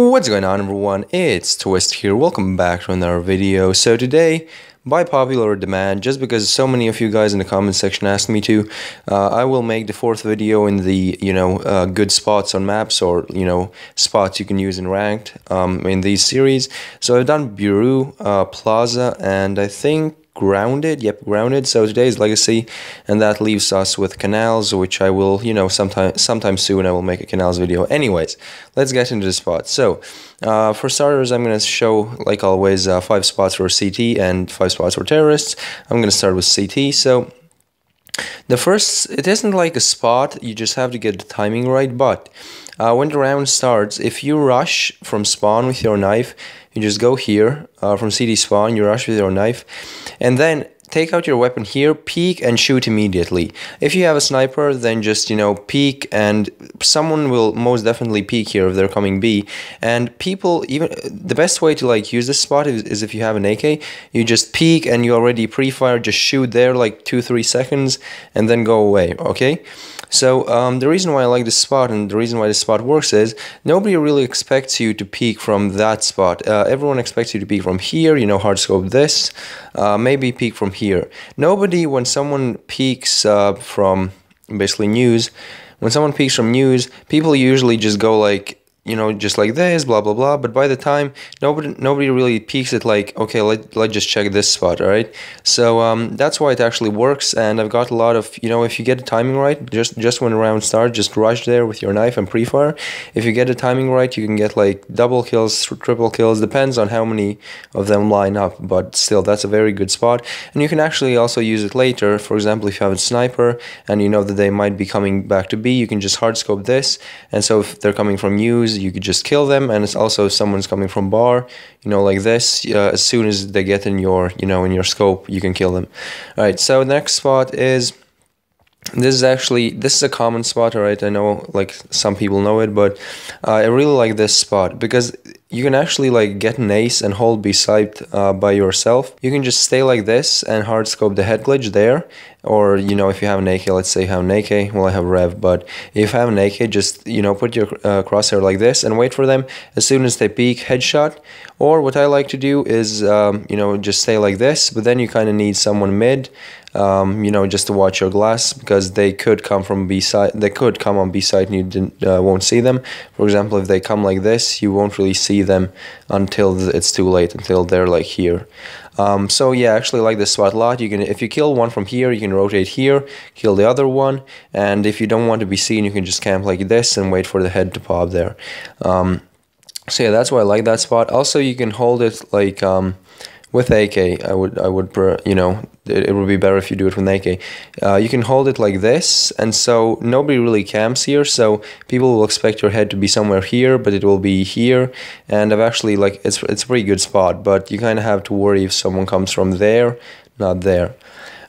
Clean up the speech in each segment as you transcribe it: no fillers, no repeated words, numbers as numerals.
What's going on, everyone? It's Twist here. Welcome back to another video. So today, by popular demand, just because so many of you guys in the comment section asked me to, I will make the fourth video in the good spots on maps, or spots you can use in ranked in these series. So I've done Bureau, Plaza, and I think Grounded. Yep, Grounded. So today is Legacy, and that leaves us with Canals, which I will, sometime soon I will make a Canals video. Anyways, let's get into the spots. So for starters, I'm going to show, like always, 5 spots for CT and 5 spots for terrorists. I'm going to start with CT. So the first, it isn't like a spot, you just have to get the timing right, but when the round starts, if you rush from spawn with your knife, you just go here, from CT spawn, you rush with your knife, and then take out your weapon here, peek, and shoot immediately. If you have a sniper, then just, peek, and someone will most definitely peek here if they're coming B. And people, even the best way to use this spot is if you have an AK, you just peek and you already pre-fire, just shoot there like 2-3 seconds and then go away, okay? So the reason why I like this spot and the reason why this spot works is nobody really expects you to peek from that spot. Everyone expects you to peek from here, hard scope this, maybe peek from here. Nobody, when someone peeks from basically news, when someone peeks from news, people usually just go like, just like this, blah blah blah. But by the time nobody really peeks it like, okay, let's just check this spot, all right? So that's why it actually works. And I've got a lot of, if you get the timing right, just when the round starts, just rush there with your knife and pre-fire. If you get the timing right, you can get like double kills, triple kills, depends on how many of them line up. But still, that's a very good spot, and you can actually also use it later. For example, if you have a sniper and you know that they might be coming back to B, you can just hard scope this, and so if they're coming from news, you could just kill them. And it's also if someone's coming from bar, like this, as soon as they get in your in your scope, you can kill them. All right, so the next spot is, this is a common spot, all right? I know like some people know it, but I really like this spot because you can actually get an ace and hold B site by yourself. You can just stay like this and hard scope the head glitch there, or if you have an AK, let's say you have an AK, well, I have Rev, but if you have an AK, just put your crosshair like this and wait for them. As soon as they peek, headshot. Or what I like to do is just stay like this, but then you kind of need someone mid, just to watch your glass, because they could come from B side, they could come on B side and you won't see them. For example, if they come like this, you won't really see them until it's too late, until they're like here. So yeah, I actually like this spot a lot. You can, if you kill one from here, you can rotate here, kill the other one, and if you don't want to be seen, you can just camp like this and wait for the head to pop there. So yeah, that's why I like that spot. Also, you can hold it like with AK. It would be better if you do it with AK. You can hold it like this, and so nobody really camps here, so people will expect your head to be somewhere here, but it will be here. And I've actually, it's a pretty good spot, but you kind of have to worry if someone comes from there, not there.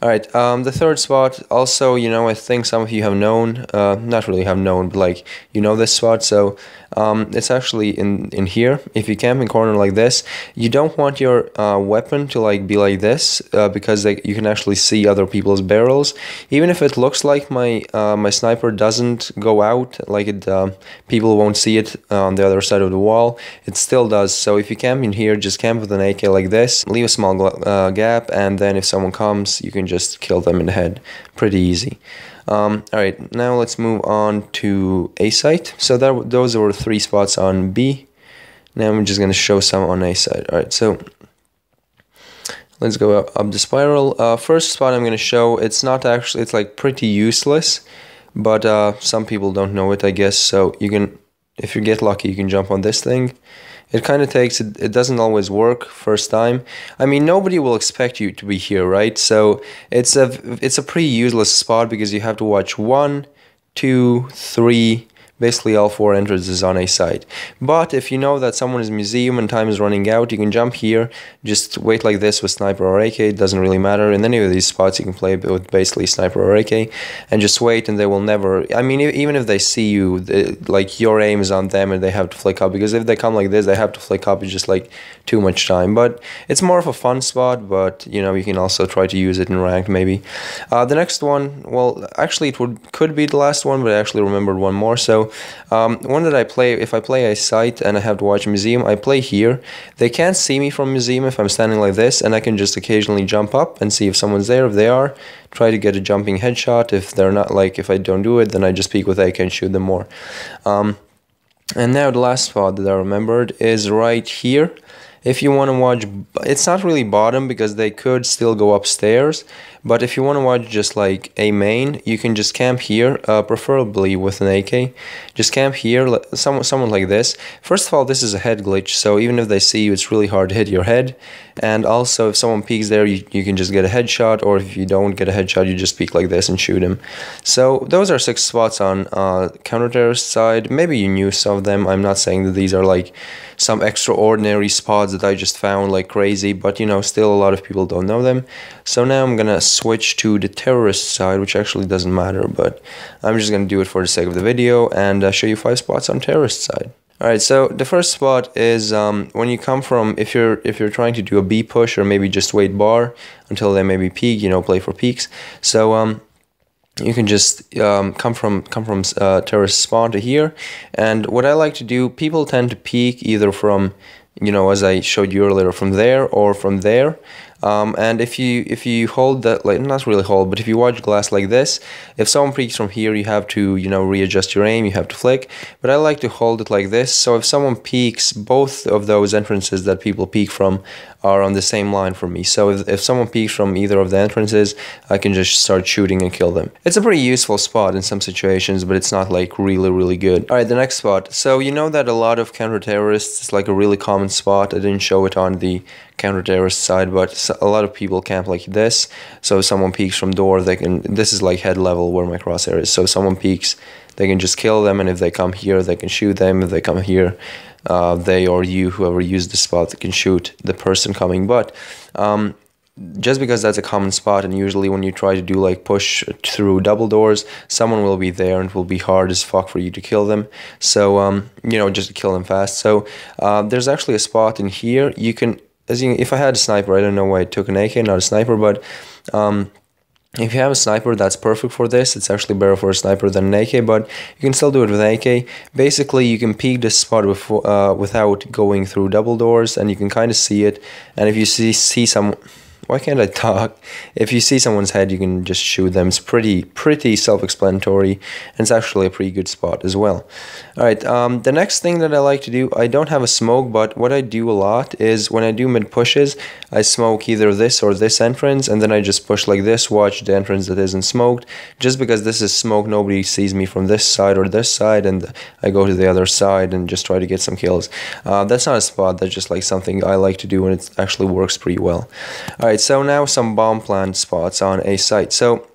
Alright, the third spot, also, I think some of you have known, not really have known, but this spot. So it's actually in here. If you camp in corner like this, you don't want your weapon to be like this, because you can actually see other people's barrels. Even if it looks like my sniper doesn't go out, people won't see it on the other side of the wall, it still does. So if you camp in here, just camp with an AK like this, leave a small gap, and then if someone comes, you can just kill them in the head. Pretty easy. Alright, now let's move on to A site. So those were 3 spots on B. Now I'm just going to show some on A site. Alright, so let's go up the spiral. First spot I'm going to show, it's not actually, it's pretty useless, but some people don't know it, I guess. So you can, if you get lucky, you can jump on this thing. It kind of takes, it doesn't always work first time. I mean, nobody will expect you to be here, right? So it's a pretty useless spot because you have to watch 1, 2, 3, basically all 4 entrances on a site. But if you know that someone is museum and time is running out, you can jump here, just wait like this with sniper or AK, it doesn't really matter. In any of these spots you can play with basically sniper or AK, and just wait, and they will never, I mean, even if they see you, your aim is on them and they have to flick up, because if they come like this, they have to flick up, it's just too much time. But it's more of a fun spot, but you can also try to use it in ranked maybe. The next one, well, actually could be the last one, but I actually remembered one more. So So one that I play, if I play a site and I have to watch a museum, I play here. They can't see me from museum if I'm standing like this, and I can just occasionally jump up and see if someone's there. If they are, try to get a jumping headshot. If they're not, like if I don't do it, then I just peek with AK and shoot them more. And now the last spot that I remembered is right here. If you want to watch, it's not really bottom because they could still go upstairs, but if you want to watch just like a main, you can just camp here, preferably with an AK. Just camp here, someone like this. First of all, this is a head glitch, so even if they see you, it's really hard to hit your head. And also, if someone peeks there, you can just get a headshot, or if you don't get a headshot, you just peek like this and shoot him. So those are 6 spots on counter-terrorist side. Maybe you knew some of them. I'm not saying that these are like some extraordinary spots that I just found like crazy, but you know, still a lot of people don't know them. So now I'm gonna switch to the terrorist side, which actually doesn't matter, but I'm just gonna do it for the sake of the video and show you 5 spots on terrorist side. Alright, so the first spot is when you come from, if you're trying to do a B push or maybe just wait bar until they maybe peek, you know, play for peaks. So you can just come from terrorist spawn to here, and what I like to do, people tend to peek either from, you know, as I showed you earlier, from there or from there. And if you hold that, like, not really hold, but if you watch glass like this, if someone peeks from here, you have to, you know, readjust your aim, you have to flick. But I like to hold it like this, so if someone peeks, both of those entrances that people peek from are on the same line for me. So if someone peeks from either of the entrances, I can just start shooting and kill them. It's a pretty useful spot in some situations, but it's not like really good. Alright, the next spot. So you know that a lot of counter-terrorists, it's like a really common spot. I didn't show it on the counter-terrorist side, but a lot of people camp like this. So if someone peeks from door, they can, this is like head level where my crosshair is. So if someone peeks, they can just kill them, and if they come here, they can shoot them. If they come here, they or you, whoever used the spot, can shoot the person coming. But just because that's a common spot, and usually when you try to do like push through double doors, someone will be there and it will be hard as fuck for you to kill them. So you know, just to kill them fast. So there's actually a spot in here. You can, if I had a sniper, I don't know why I took an AK, not a sniper, but if you have a sniper, that's perfect for this. It's actually better for a sniper than an AK, but you can still do it with an AK. Basically, you can peek this spot without going through double doors, and you can kind of see it. And if you see some... Why can't I talk? If you see someone's head, you can just shoot them. It's pretty self-explanatory, and it's actually a pretty good spot as well. Alright, the next thing that I like to do, I don't have a smoke, but what I do a lot is when I do mid pushes, I smoke either this or this entrance, and then I just push like this, watch the entrance that isn't smoked. Just because this is smoke, nobody sees me from this side or this side, and I go to the other side and just try to get some kills. That's not a spot, that's just like something I like to do, and it actually works pretty well. Alright, so now some bomb plant spots on a site. So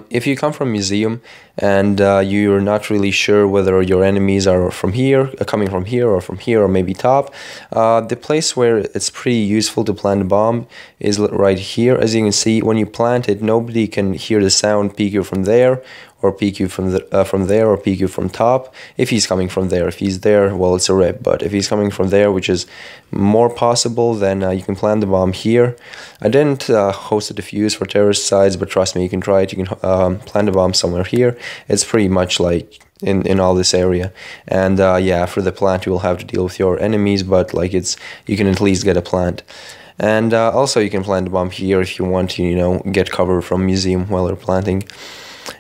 if you come from museum and you're not really sure whether your enemies are from here, coming from here, or maybe top, the place where it's pretty useful to plant a bomb is right here. As you can see, when you plant it, nobody can hear the sound, peek you from there, or peek you from there, or peek you from top. If he's coming from there, if he's there, well, it's a rip. But if he's coming from there, which is more possible, then you can plant the bomb here. I didn't host a defuse for terrorist sides, but trust me, you can try it. You can plant a bomb somewhere here. It's pretty much like in all this area, and yeah, after the plant you will have to deal with your enemies, but like you can at least get a plant. And also you can plant a bomb here if you want to, you know, get cover from museum while you're planting.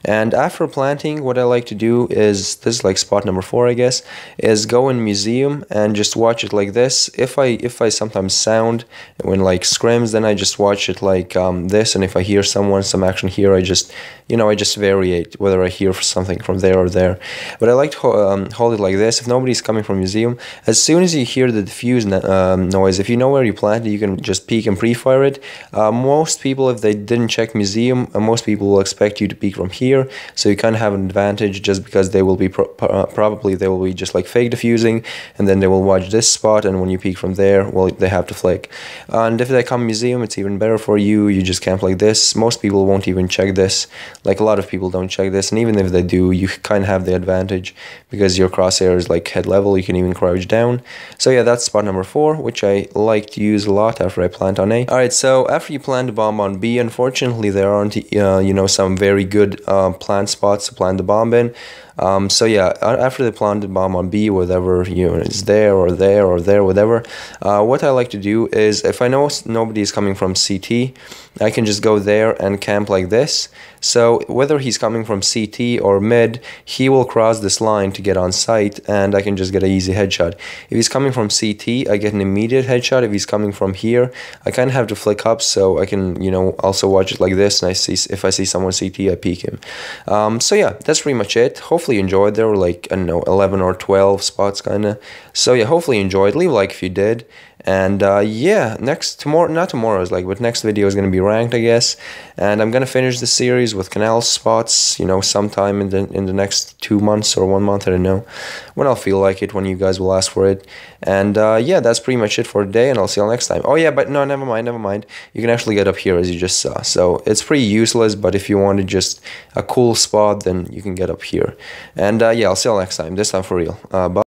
And after planting, what I like to do is, this is like spot number 4, I guess, is go in museum and just watch it like this. If I sometimes sound when like scrims, then I just watch it like this, and if I hear some action here, I just, you know, I just variate whether I hear something from there or there. But I like to hold it like this. If nobody's coming from museum, as soon as you hear the diffuse noise, if you know where you planted, you can just peek and pre-fire it. Most people, if they didn't check museum, most people will expect you to peek from here, so you kind of have an advantage, just because they will be probably they will be just like fake diffusing, and then they will watch this spot, and when you peek from there, well, they have to flick. And if they come museum, it's even better for you. You just camp like this. Most people won't even check this. Like, a lot of people don't check this, and even if they do, you kind of have the advantage because your crosshair is like head level. You can even crouch down. So yeah, that's spot number 4, which I like to use a lot after I plant on A. Alright, so after you plant a bomb on B, unfortunately there aren't you know, some very good plant spots to plant the bomb in. So yeah, after they planted bomb on B, whatever, you know, is there or there or there, whatever, what I like to do is, if I know nobody is coming from CT, I can just go there and camp like this. So whether he's coming from CT or mid, he will cross this line to get on site, and I can just get an easy headshot. If he's coming from CT, I get an immediate headshot. If he's coming from here, I kind of have to flick up so I can, you know, also watch it like this, and I see, if I see someone CT, I peek him. So yeah, that's pretty much it. Hopefully you enjoyed. There were like, I don't know, 11 or 12 spots kind of. So yeah, hopefully you enjoyed. Leave a like if you did. And yeah, next video is going to be ranked, I guess, and I'm going to finish the series with canal spots, you know, sometime in the next 2 months or 1 month, I don't know, when I'll feel like it, when you guys will ask for it. And yeah, that's pretty much it for today, and I'll see you all next time. Oh yeah, but no, never mind, you can actually get up here, as you just saw, so it's pretty useless, but if you wanted just a cool spot, then you can get up here. And yeah, I'll see you all next time, this time for real. Bye.